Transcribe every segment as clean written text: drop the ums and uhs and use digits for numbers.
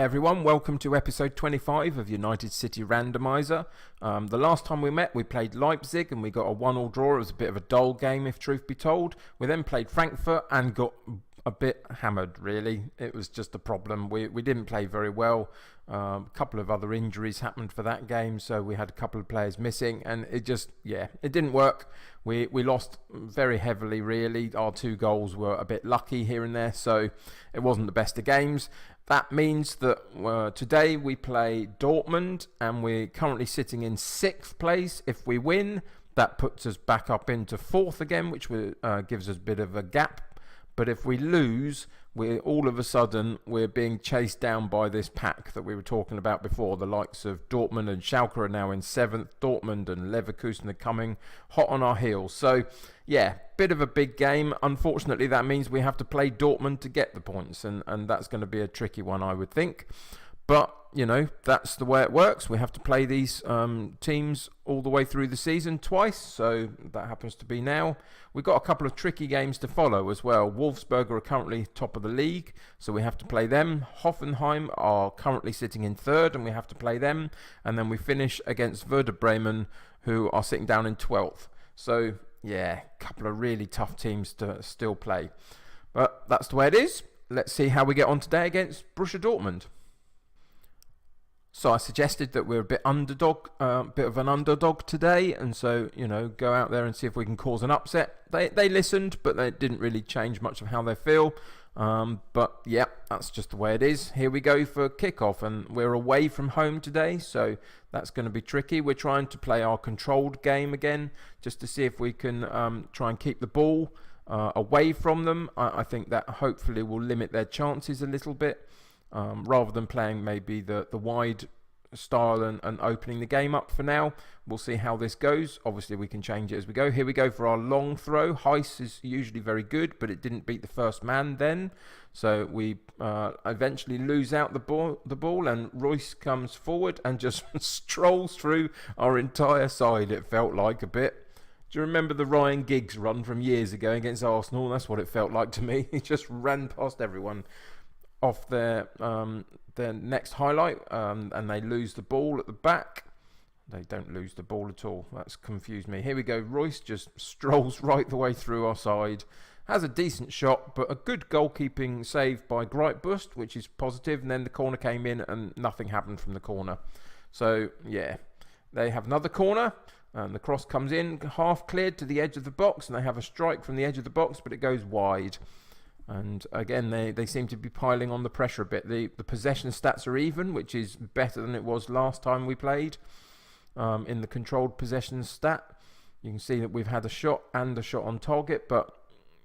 everyone, welcome to episode 25 of United City Randomiser. The last time we met we played Leipzig and we got a 1-1 draw. It was a bit of a dull game if truth be told. We then played Frankfurt and got a bit hammered really. It was just a problem. We didn't play very well. A couple of other injuries happened for that game, so we had a couple of players missing and it didn't work. We lost very heavily really. Our 2 goals were a bit lucky here and there, so it wasn't the best of games. That means that today we play Dortmund and we're currently sitting in 6th place. If we win, that puts us back up into 4th again, which gives us a bit of a gap. But if we lose, all of a sudden we're being chased down by this pack that we were talking about before. The likes of Dortmund and Schalke are now in 7th. Dortmund and Leverkusen are coming hot on our heels. So, yeah, bit of a big game. Unfortunately, that means we have to play Dortmund to get the points. And that's going to be a tricky one, I would think. But, you know, that's the way it works. We have to play these teams all the way through the season twice. So that happens to be now. We've got a couple of tricky games to follow as well. Wolfsburg are currently top of the league, so we have to play them. Hoffenheim are currently sitting in 3rd, and we have to play them. And then we finish against Werder Bremen, who are sitting down in 12th. So, yeah, a couple of really tough teams to still play. But that's the way it is. Let's see how we get on today against Borussia Dortmund. So I suggested that we're a bit of an underdog today, and so, you know, go out there and see if we can cause an upset. They listened, but they didn't really change much of how they feel. But yeah, that's just the way it is. Here we go for kickoff, and we're away from home today, so that's going to be tricky. We're trying to play our controlled game again, just to see if we can try and keep the ball away from them. I think that hopefully will limit their chances a little bit. Rather than playing maybe the wide style and opening the game up for now. We'll see how this goes. Obviously, we can change it as we go. Here we go for our long throw. Heiss is usually very good, but it didn't beat the first man then. So we eventually lose out the ball, and Royce comes forward and just strolls through our entire side, it felt like a bit. Do you remember the Ryan Giggs run from years ago against Arsenal? That's what it felt like to me. He just ran past everyone off their next highlight, and they lose the ball at the back. They don't lose the ball at all. That's confused me. Here we go. Royce just strolls right the way through our side. Has a decent shot, but a good goalkeeping save by Greitbust, which is positive. And then the corner came in and nothing happened from the corner. So, yeah, they have another corner. And the cross comes in, half cleared to the edge of the box. And they have a strike from the edge of the box, but it goes wide. And again, they seem to be piling on the pressure a bit. The possession stats are even, which is better than it was last time we played. In the controlled possession stat, you can see that we've had a shot and a shot on target, but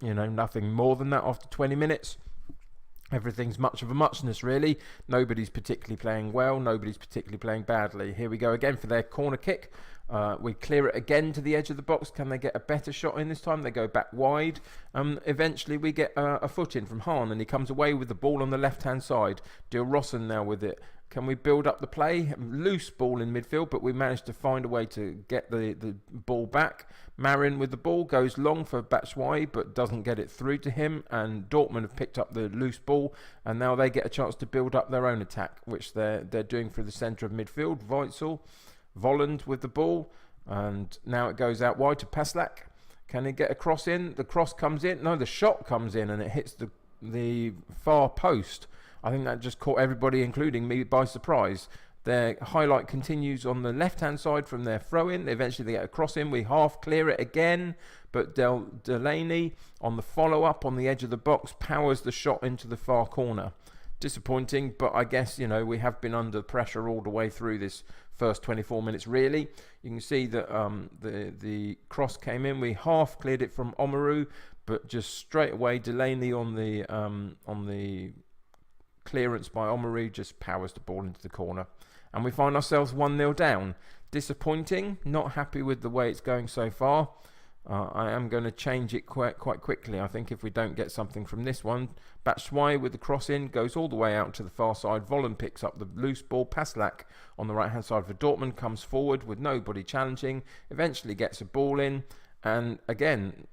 you know, nothing more than that after 20 minutes. Everything's much of a muchness, really. Nobody's particularly playing well. Nobody's particularly playing badly. Here we go again for their corner kick. We clear it again to the edge of the box. Can they get a better shot in this time? They go back wide. Eventually, we get a foot in from Hahn, and he comes away with the ball on the left-hand side. Dilrosun now with it. Can we build up the play? Loose ball in midfield, but we managed to find a way to get the ball back. Marin with the ball goes long for Batshuayi, but doesn't get it through to him. And Dortmund have picked up the loose ball, and now they get a chance to build up their own attack, which they're doing through the centre of midfield. Weitzel, Volland with the ball, and now it goes out wide to Paslak. Can he get a cross in? The cross comes in. No, the shot comes in, and it hits the far post. I think that just caught everybody, including me, by surprise. Their highlight continues on the left-hand side from their throw-in. Eventually they get a cross in. We half clear it again, but Delaney on the follow-up on the edge of the box powers the shot into the far corner. Disappointing, but I guess, you know, we have been under pressure all the way through this first 24 minutes, really. You can see that the cross came in. We half cleared it from Omaru, but just straight away Delaney on the clearance by Omaru just powers the ball into the corner, and we find ourselves 1-0 down. Disappointing, not happy with the way it's going so far. I am going to change it quite quickly. I think if we don't get something from this one. Batshuayi with the cross in goes all the way out to the far side. Volland picks up the loose ball. Paslak on the right hand side for Dortmund comes forward with nobody challenging. Eventually gets a ball in, and again,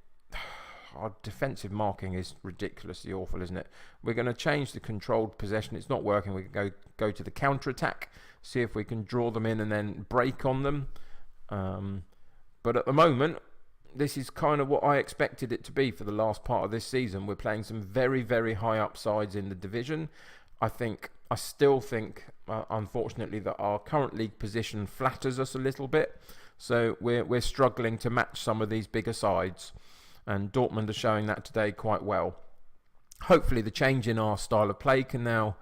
our defensive marking is ridiculously awful, isn't it? We're going to change the controlled possession. It's not working. We can go to the counter-attack, see if we can draw them in and then break on them. But at the moment, this is kind of what I expected it to be for the last part of this season. We're playing some very, very high upsides in the division. I still think, unfortunately, that our current league position flatters us a little bit. So we're struggling to match some of these bigger sides. And Dortmund are showing that today quite well. Hopefully the change in our style of play can now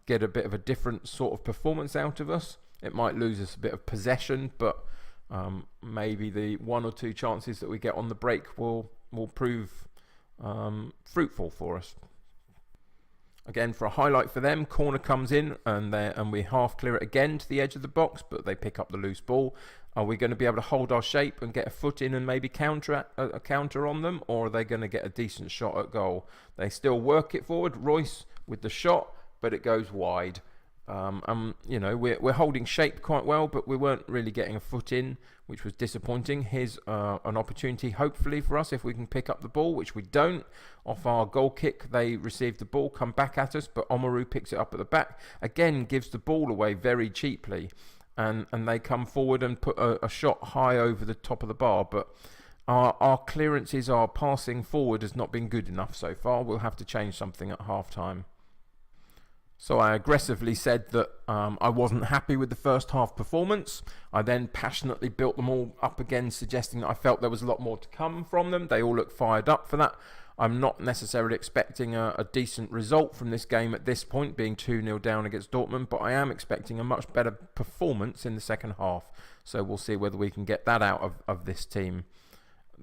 get a bit of a different sort of performance out of us. It might lose us a bit of possession, but maybe the 1 or 2 chances that we get on the break will prove fruitful for us. Again, for a highlight for them, corner comes in and we half clear it again to the edge of the box, but they pick up the loose ball. Are we going to be able to hold our shape and get a foot in and maybe counter on them, or are they going to get a decent shot at goal? They still work it forward. Royce with the shot, but it goes wide. We're holding shape quite well, but we weren't really getting a foot in, which was disappointing. Here's an opportunity, hopefully, for us if we can pick up the ball, which we don't. Off our goal kick, they receive the ball, come back at us, but Omaru picks it up at the back. Again, gives the ball away very cheaply, and they come forward and put a shot high over the top of the bar, but our clearances, our passing forward has not been good enough so far. We'll have to change something at half-time. So I aggressively said that I wasn't happy with the first half performance. I then passionately built them all up again, suggesting that I felt there was a lot more to come from them. They all look fired up for that. I'm not necessarily expecting a decent result from this game at this point, being 2-0 down against Dortmund, but I am expecting a much better performance in the second half. So we'll see whether we can get that out of this team.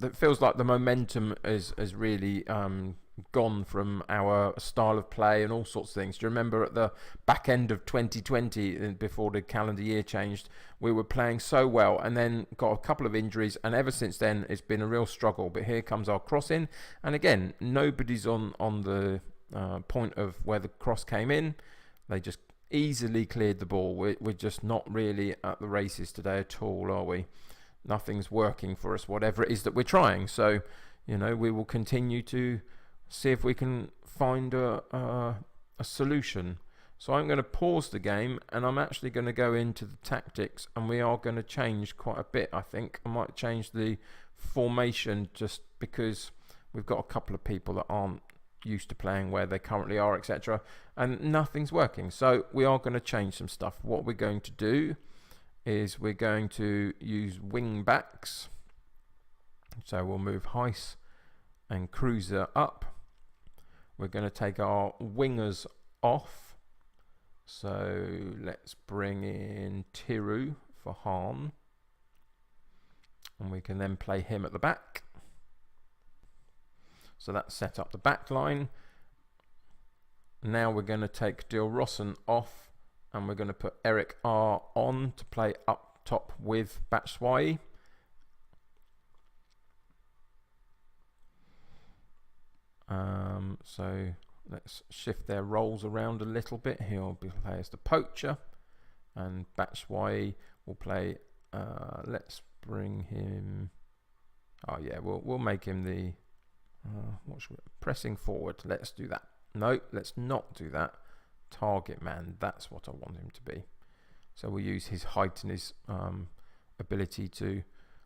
It feels like the momentum is really gone from our style of play and all sorts of things. Do you remember at the back end of 2020, before the calendar year changed, we were playing so well and then got a couple of injuries, and ever since then it's been a real struggle. But here comes our cross in, and again, nobody's on the point of where the cross came in. They just easily cleared the ball. We're just not really at the races today at all, are we? Nothing's working for us, whatever it is that we're trying. So, we will continue to see if we can find a solution. So I'm going to pause the game, and I'm actually going to go into the tactics, and we are going to change quite a bit, I think. I might change the formation just because we've got a couple of people that aren't used to playing where they currently are, etc. And nothing's working. So we are going to change some stuff. What we're going to do is we're going to use wing backs. So we'll move Heiss and Cruiser up. We're going to take our wingers off. So let's bring in Tiru for Hahn. And we can then play him at the back. So that's set up the back line. Now we're going to take Dilrosun off. And we're going to put Eric R on to play up top with Batshuayi. So let's shift their roles around a little bit. He'll play as the poacher, and Batshuayi will play. Let's bring him. Oh yeah, we'll make him the pressing forward. Let's do that. No, let's not do that. Target man, that's what I want him to be. So we'll use his height and his ability to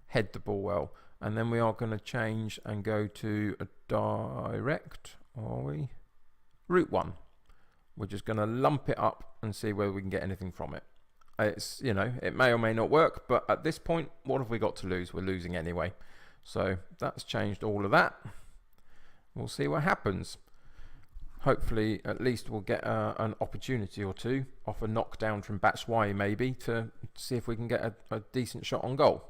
head the ball well. And then we are going to change and go to a direct, are we? Route 1. We're just going to lump it up and see whether we can get anything from it. It's, it may or may not work, but at this point, what have we got to lose? We're losing anyway. So that's changed all of that. We'll see what happens. Hopefully, at least we'll get an opportunity or two off a knockdown from Batshuayi maybe to see if we can get a decent shot on goal.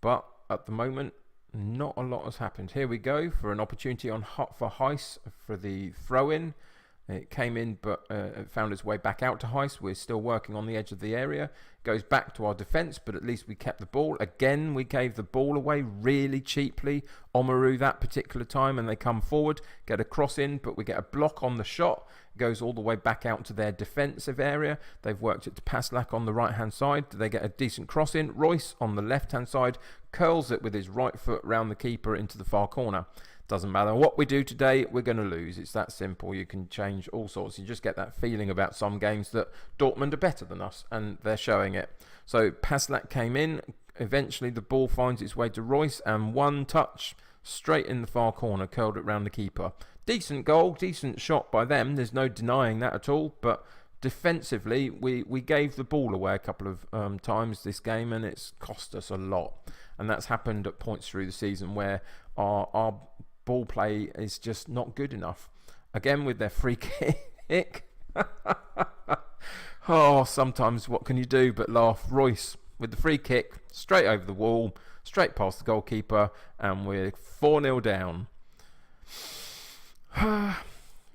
But at the moment, not a lot has happened. Here we go for an opportunity for Heiss for the throw-in. It came in, but it found its way back out to Heiss. We're still working on the edge of the area. Goes back to our defence, but at least we kept the ball. Again, we gave the ball away really cheaply. Omaru that particular time, and they come forward, get a cross in, but we get a block on the shot. Goes all the way back out to their defensive area. They've worked it to Paslak on the right-hand side. They get a decent cross in. Royce on the left-hand side curls it with his right foot round the keeper into the far corner. Doesn't matter what we do today, we're going to lose. It's that simple. You can change all sorts. You just get that feeling about some games that Dortmund are better than us, and they're showing it. So Paslak came in. Eventually the ball finds its way to Royce, and one touch straight in the far corner, curled it round the keeper. Decent goal, decent shot by them. There's no denying that at all. But defensively, we gave the ball away a couple of times this game, and it's cost us a lot. And that's happened at points through the season where our ball play is just not good enough. Again, with their free kick. Oh, sometimes what can you do but laugh? Royce with the free kick, straight over the wall, straight past the goalkeeper, and we're 4-0 down.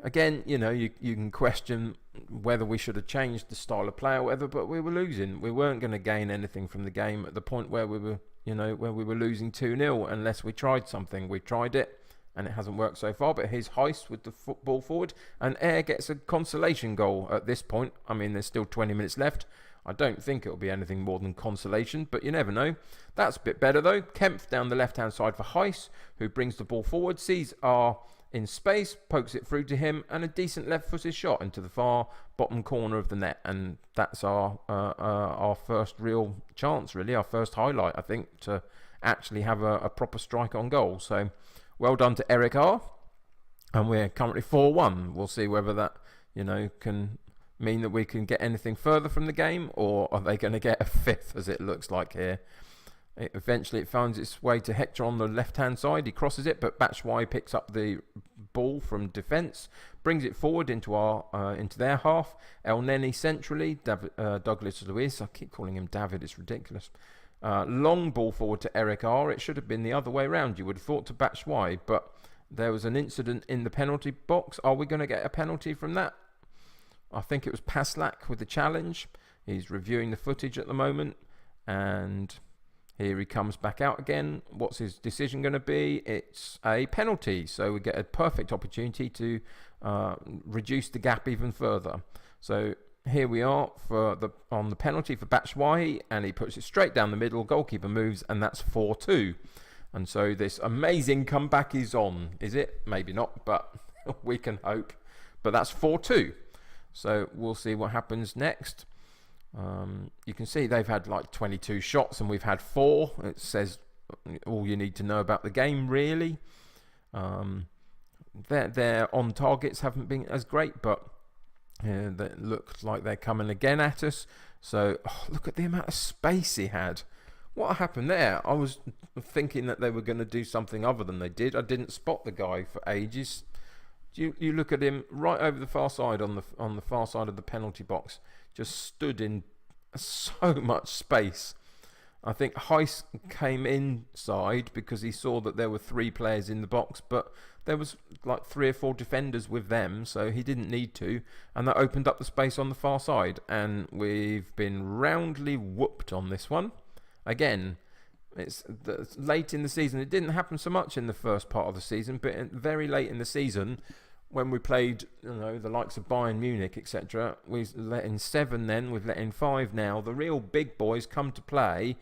Again, you can question whether we should have changed the style of play or whatever, but we were losing. We weren't going to gain anything from the game at the point where we were, where we were losing 2-0 unless we tried something. We tried it, and it hasn't worked so far, but here's Heiss with the football forward, and Air gets a consolation goal at this point. I mean, there's still 20 minutes left. I don't think it'll be anything more than consolation, but you never know. That's a bit better, though. Kempf down the left-hand side for Heiss, who brings the ball forward, sees R in space, pokes it through to him, and a decent left-footed shot into the far bottom corner of the net, and that's our first real chance, really, our first highlight, I think, to actually have a proper strike on goal. So well done to Eric R. And we're currently 4-1. We'll see whether that, can mean that we can get anything further from the game, or are they going to get a fifth, as it looks like here. Eventually it finds its way to Hector on the left-hand side. He crosses it, but Batshuayi picks up the ball from defence, brings it forward into their half. El Neni centrally, Douglas Luiz. I keep calling him David, it's ridiculous. Long ball forward to Eric R. It should have been the other way round, you would have thought, to Batshuayi, but there was an incident in the penalty box. Are we going to get a penalty from that? I think it was Paslak with the challenge. He's reviewing the footage at the moment, and here he comes back out again. What's his decision going to be? It's a penalty, so we get a perfect opportunity to reduce the gap even further. So here we are on the penalty for Batshuayi, and he puts it straight down the middle. Goalkeeper moves, and that's 4-2. And so this amazing comeback is on. Is it? Maybe not, but we can hope. But that's 4-2. So we'll see what happens next. You can see they've had like 22 shots and we've had 4. It says all you need to know about the game, really. Their on targets haven't been as great, but they look like they're coming again at us. So look at the amount of space he had. What happened there? I was thinking that they were going to do something other than they did. I didn't spot the guy for ages. You look at him right over the far side on the far side of the penalty box, just stood in so much space. I think Heiss came inside because he saw that there were 3 players in the box, but there was like 3 or 4 defenders with them, so he didn't need to, and that opened up the space on the far side, and we've been roundly whooped on this one. Again, it's late in the season. It didn't happen so much in the first part of the season, but very late in the season, when we played, the likes of Bayern Munich, etc., we let in 7 then, we've let in 5 now. The real big boys come to play,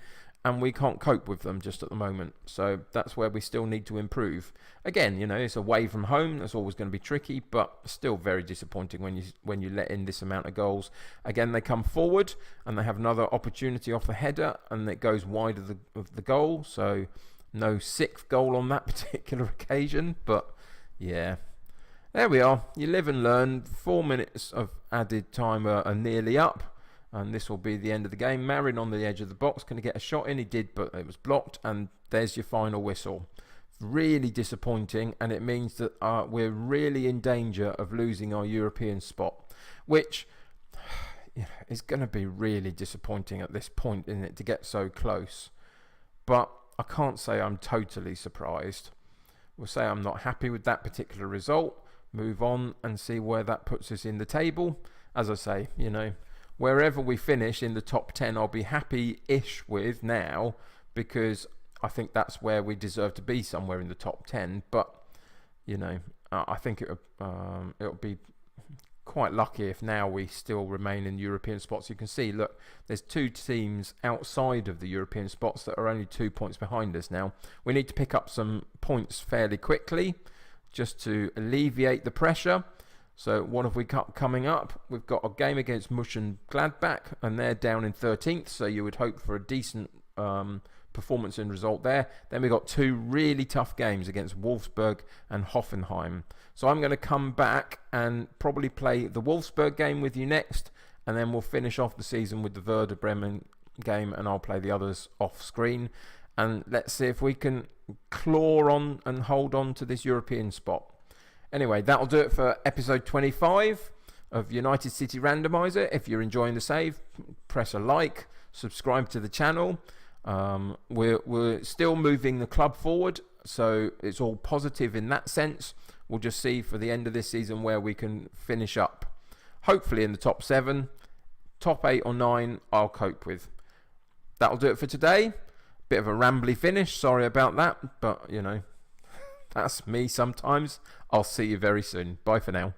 and we can't cope with them just at the moment. So that's where we still need to improve. Again, it's away from home. That's always going to be tricky, but still very disappointing when you let in this amount of goals. Again, they come forward, and they have another opportunity off the header, and it goes wide of the goal. So no 6th goal on that particular occasion, but yeah. There we are. You live and learn. 4 minutes of added time are nearly up. And this will be the end of the game. Marin on the edge of the box. Can he get a shot in? He did, but it was blocked. And there's your final whistle. Really disappointing. And it means that we're really in danger of losing our European spot. Which is going to be really disappointing at this point, isn't it, to get so close. But I can't say I'm totally surprised. We'll say I'm not happy with that particular result. move on and see where that puts us in the table. As I say, wherever we finish in the top 10, I'll be happy-ish with now, because I think that's where we deserve to be, somewhere in the top 10. But, I think it'll be quite lucky if now we still remain in European spots. You can see, look, there's 2 teams outside of the European spots that are only 2 points behind us now. We need to pick up some points fairly quickly just to alleviate the pressure. So what have we got coming up? We've got a game against Mönchengladbach, and they're down in 13th, so you would hope for a decent performance and result there. Then we've got 2 really tough games against Wolfsburg and Hoffenheim. So I'm going to come back and probably play the Wolfsburg game with you next, and then we'll finish off the season with the Werder Bremen game, and I'll play the others off screen. And let's see if we can claw on and hold on to this European spot. Anyway, that'll do it for episode 25 of United City Randomiser. If you're enjoying the save, press a like, subscribe to the channel. We're still moving the club forward, so it's all positive in that sense. We'll just see for the end of this season where we can finish up. Hopefully in the top 7, top 8 or 9, I'll cope with. That'll do it for today. Bit of a rambly finish, sorry about that, but that's me sometimes. I'll see you very soon. Bye for now.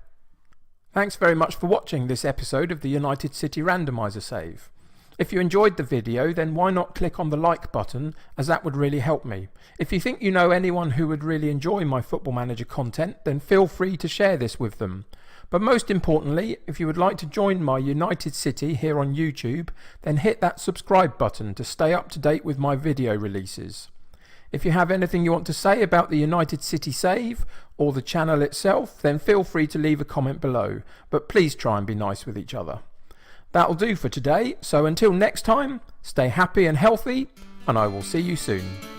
Thanks very much for watching this episode of the United City Randomiser save. If you enjoyed the video, then why not click on the like button, as that would really help me. If you think you know anyone who would really enjoy my Football Manager content, then feel free to share this with them. But most importantly, if you would like to join my United City here on YouTube, then hit that subscribe button to stay up to date with my video releases. If you have anything you want to say about the United City save or the channel itself, then feel free to leave a comment below, but please try and be nice with each other. That'll do for today, so until next time, stay happy and healthy, and I will see you soon.